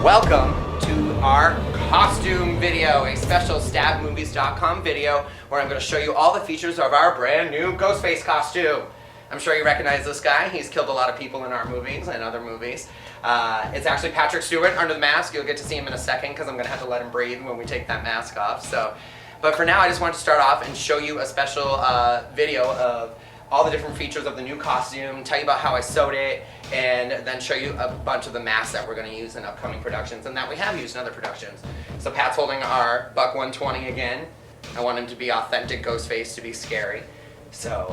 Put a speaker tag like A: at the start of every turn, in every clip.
A: Welcome to our costume video, a special StabMovies.com video where I'm going to show you all the features of our brand new Ghostface costume. I'm sure you recognize this guy. He's killed a lot of people in our movies and other movies. It's actually Patrick Stewart under the mask. You'll get to see him in a second because I'm going to have to let him breathe when we take that mask off. But for now, I just wanted to start off and show you a special video of all the different features of the new costume, tell you about how I sewed it, and then show you a bunch of the masks that we're going to use in upcoming productions and that we have used in other productions. So Pat's holding our Buck 120 again. I want him to be authentic Ghostface, to be scary. So,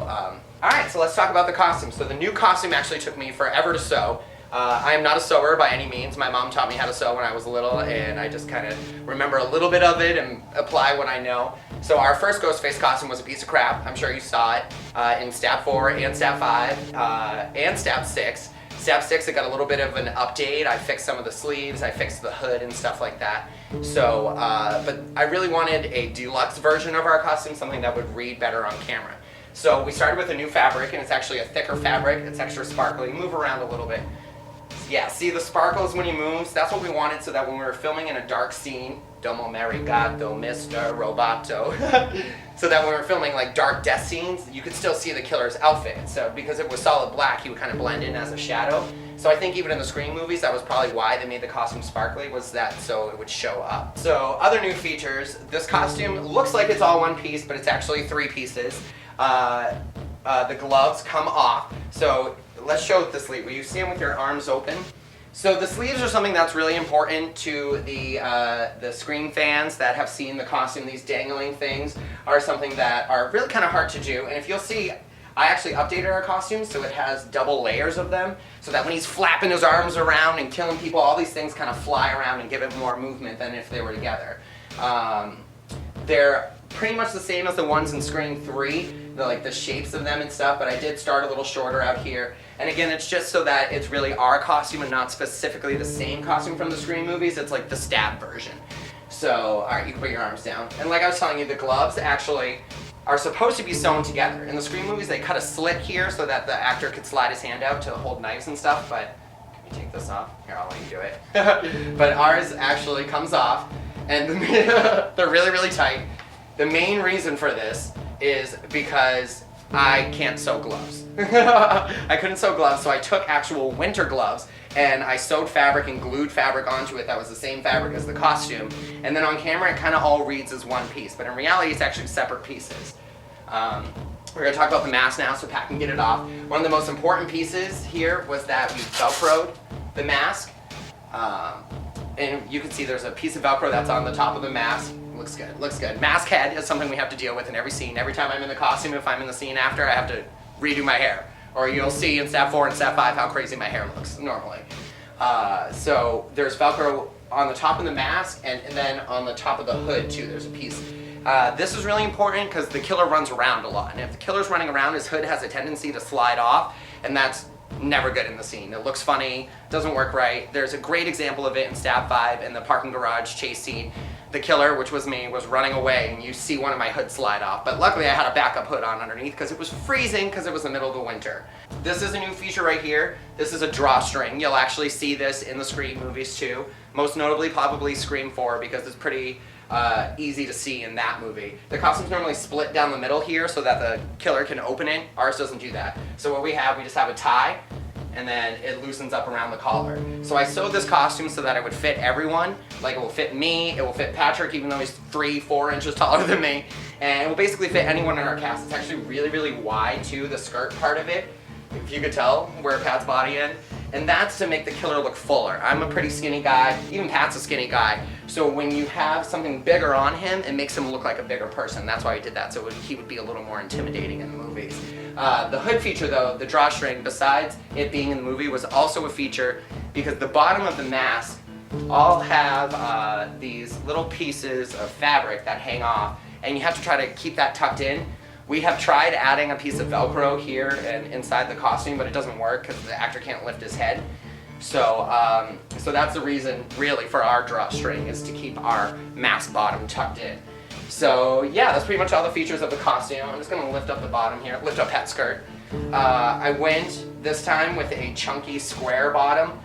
A: alright, so let's talk about the costume. So the new costume actually took me forever to sew. I am not a sewer by any means. My mom taught me how to sew when I was little, and I just kind of remember a little bit of it and apply what I know. So our first Ghostface costume was a piece of crap. I'm sure you saw it in Stab 4 and Stab 5 and Stab 6. Stab 6, it got a little bit of an update. I fixed some of the sleeves, I fixed the hood and stuff like that. So, but I really wanted a deluxe version of our costume, something that would read better on camera. So we started with a new fabric, and it's actually a thicker fabric. It's extra sparkly. Move around a little bit. Yeah, see the sparkles when he moves? That's what we wanted so that when we were filming in a dark scene, Domo Marigato, Mr. Roboto, so that when we were filming like dark death scenes, you could still see the killer's outfit. So because it was solid black, he would kind of blend in as a shadow. So I think even in the Scream movies, that was probably why they made the costume sparkly, was that so it would show up. So other new features, this costume looks like it's all one piece, but it's actually three pieces. The gloves come off. So let's show the sleeve. Will you see them with your arms open? So the sleeves are something that's really important to the Scream fans that have seen the costume. These dangling things are something that are really kind of hard to do. And if you'll see, I actually updated our costume so it has double layers of them, so that when he's flapping his arms around and killing people, all these things kind of fly around and give it more movement than if they were together. They're pretty much the same as the ones in Scream 3, the shapes of them and stuff, but I did start a little shorter out here. And again, it's just so that it's really our costume and not specifically the same costume from the Scream movies. It's like the Stab version. So, alright, you can put your arms down. And like I was telling you, the gloves actually are supposed to be sewn together. In the Scream movies, they cut a slit here so that the actor could slide his hand out to hold knives and stuff, but can you take this off? Here, I'll let you do it. But ours actually comes off, and they're really, really tight. The main reason for this is because I can't sew gloves. I couldn't sew gloves, so I took actual winter gloves and I sewed fabric and glued fabric onto it that was the same fabric as the costume. And then on camera it kind of all reads as one piece, but in reality it's actually separate pieces. We're going to talk about the mask now so Pat can get it off. One of the most important pieces here was that we Velcroed the mask. And you can see there's a piece of Velcro that's on the top of the mask. Looks good, looks good. Mask head is something we have to deal with in every scene. Every time I'm in the costume, if I'm in the scene after, I have to redo my hair. Or you'll see in Stab 4 and Stab 5 how crazy my hair looks normally. So there's Velcro on the top of the mask and then on the top of the hood too, there's a piece. This is really important because the killer runs around a lot. And if the killer's running around, his hood has a tendency to slide off, and that's never good in the scene. It looks funny, doesn't work right. There's a great example of it in Stab 5 in the parking garage chase scene. The killer, which was me, was running away and you see one of my hoods slide off. But luckily I had a backup hood on underneath because it was freezing because it was the middle of the winter. This is a new feature right here. This is a drawstring. You'll actually see this in the Scream movies too. Most notably probably Scream 4 because it's pretty easy to see in that movie. The costume's normally split down the middle here so that the killer can open it. Ours doesn't do that. So what we just have a tie, and then it loosens up around the collar. So I sewed this costume so that it would fit everyone. Like, it will fit me, it will fit Patrick, even though he's 3-4 inches taller than me, and it will basically fit anyone in our cast. It's actually really, really wide too, the skirt part of it, if you could tell where Pat's body in. And that's to make the killer look fuller. I'm a pretty skinny guy, even Pat's a skinny guy. So when you have something bigger on him, it makes him look like a bigger person. That's why we did that, so he would be a little more intimidating in the movies. The hood feature though, the drawstring, besides it being in the movie, was also a feature because the bottom of the mask all have these little pieces of fabric that hang off, and you have to try to keep that tucked in. We have tried adding a piece of Velcro here and inside the costume, but it doesn't work because the actor can't lift his head. So, so that's the reason really for our drawstring, is to keep our mask bottom tucked in. So yeah, that's pretty much all the features of the costume. I'm just going to lift up the bottom here, lift up Pat's skirt. I went this time with a chunky square bottom.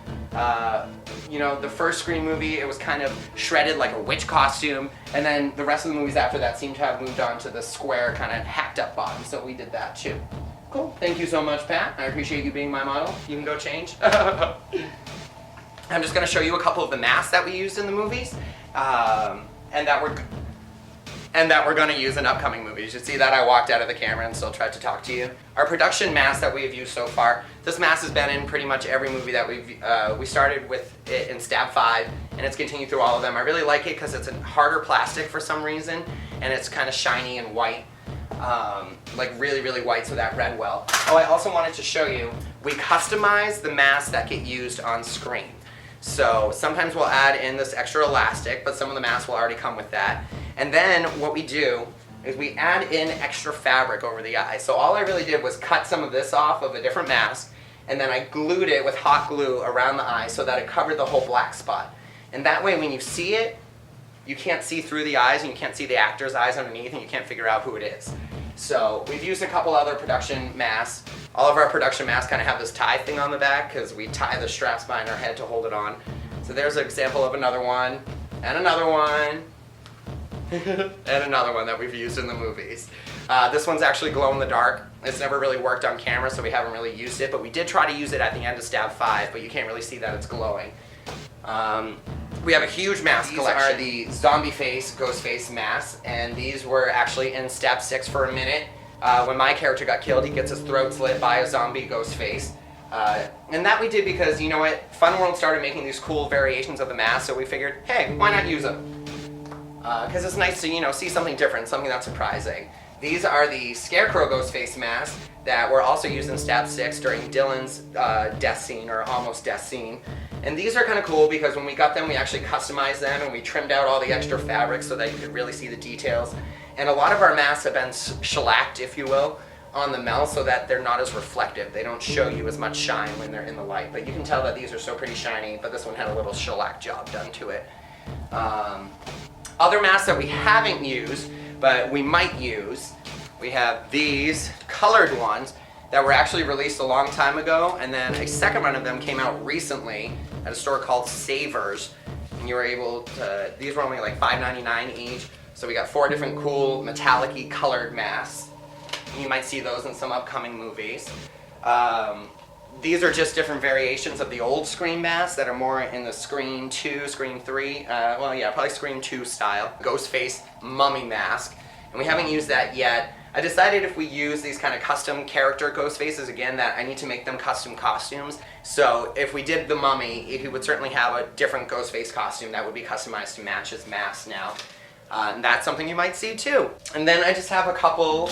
A: You know, the first Scream movie, it was kind of shredded like a witch costume, and then the rest of the movies after that seem to have moved on to the square kind of hacked up bottom, so we did that too. Cool. Thank you so much, Pat. I appreciate you being my model. You can go change. I'm just going to show you a couple of the masks that we used in the movies, and that we're going to use in upcoming movies. You see that I walked out of the camera and still tried to talk to you. Our production mask that we've used so far, this mask has been in pretty much every movie that we started with it in Stab 5, and it's continued through all of them. I really like it because it's a harder plastic for some reason, and it's kind of shiny and white. Like really, really white, so that read well. Oh, I also wanted to show you, we customize the masks that get used on screen. So sometimes we'll add in this extra elastic, but some of the masks will already come with that. And then what we do is we add in extra fabric over the eye. So all I really did was cut some of this off of a different mask, and then I glued it with hot glue around the eye so that it covered the whole black spot. And that way when you see it, you can't see through the eyes, and you can't see the actor's eyes underneath, and you can't figure out who it is. So we've used a couple other production masks. All of our production masks kind of have this tie thing on the back because we tie the straps behind our head to hold it on. So there's an example of another one, and another one, and another one that we've used in the movies. This one's actually glow in the dark. It's never really worked on camera, so we haven't really used it, but we did try to use it at the end of Stab 5, but you can't really see that it's glowing. We have a huge mask collection. These are the zombie face, Ghostface masks, and these were actually in Stab 6 for a minute. When my character got killed, he gets his throat slit by a zombie Ghostface. And that we did because, you know what, Fun World started making these cool variations of the mask, so we figured, hey, why not use them? Because it's nice to, you know, see something different, something that's surprising. These are the Scarecrow Ghostface masks that were also used in Stab 6 during Dylan's death scene, or almost death scene. And these are kind of cool because when we got them, we actually customized them and we trimmed out all the extra fabric so that you could really see the details. And a lot of our masks have been shellacked, if you will, on the mouth so that they're not as reflective. They don't show you as much shine when they're in the light. But you can tell that these are so pretty shiny, but this one had a little shellac job done to it. Other masks that we haven't used, but we might use, we have these colored ones that were actually released a long time ago, and then a second run of them came out recently at a store called Savers, and you were able to, these were only like $5.99 each, so we got 4 different cool metallic-y colored masks. You might see those in some upcoming movies. These are just different variations of the old Scream masks that are more in the Scream 2, Scream 3, well yeah, probably Scream 2 style. Ghostface mummy mask, and we haven't used that yet. I decided if we use these kind of custom character ghost faces again that I need to make them custom costumes. So if we did the mummy, he would certainly have a different ghost face costume that would be customized to match his mask now. And that's something you might see too. And then I just have a couple.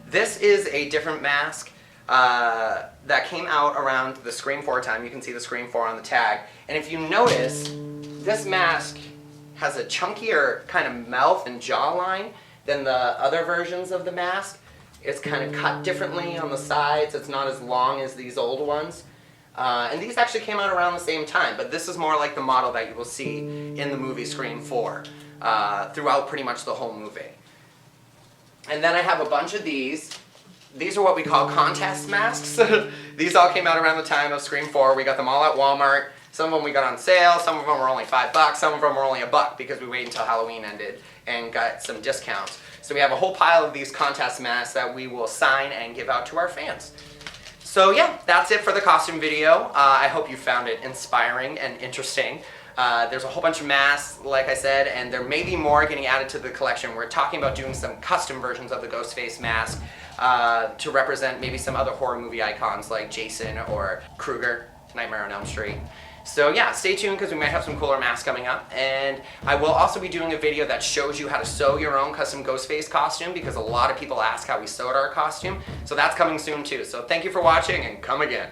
A: This is a different mask that came out around the Scream 4 time. You can see the Scream 4 on the tag. And if you notice, this mask has a chunkier kind of mouth and jawline than the other versions of the mask. It's kind of cut differently on the sides. It's not as long as these old ones. And these actually came out around the same time, but this is more like the model that you will see in the movie Scream 4 throughout pretty much the whole movie. And then I have a bunch of these. These are what we call contest masks. These all came out around the time of Scream 4. We got them all at Walmart. Some of them we got on sale, some of them were only $5, some of them were only $1 because we waited until Halloween ended and got some discounts. So we have a whole pile of these contest masks that we will sign and give out to our fans. So yeah, that's it for the costume video. I hope you found it inspiring and interesting. There's a whole bunch of masks, like I said, and there may be more getting added to the collection. We're talking about doing some custom versions of the Ghostface mask to represent maybe some other horror movie icons like Jason or Krueger, Nightmare on Elm Street. So yeah, stay tuned because we might have some cooler masks coming up. And I will also be doing a video that shows you how to sew your own custom Ghostface costume because a lot of people ask how we sewed our costume. So that's coming soon too. So thank you for watching and come again.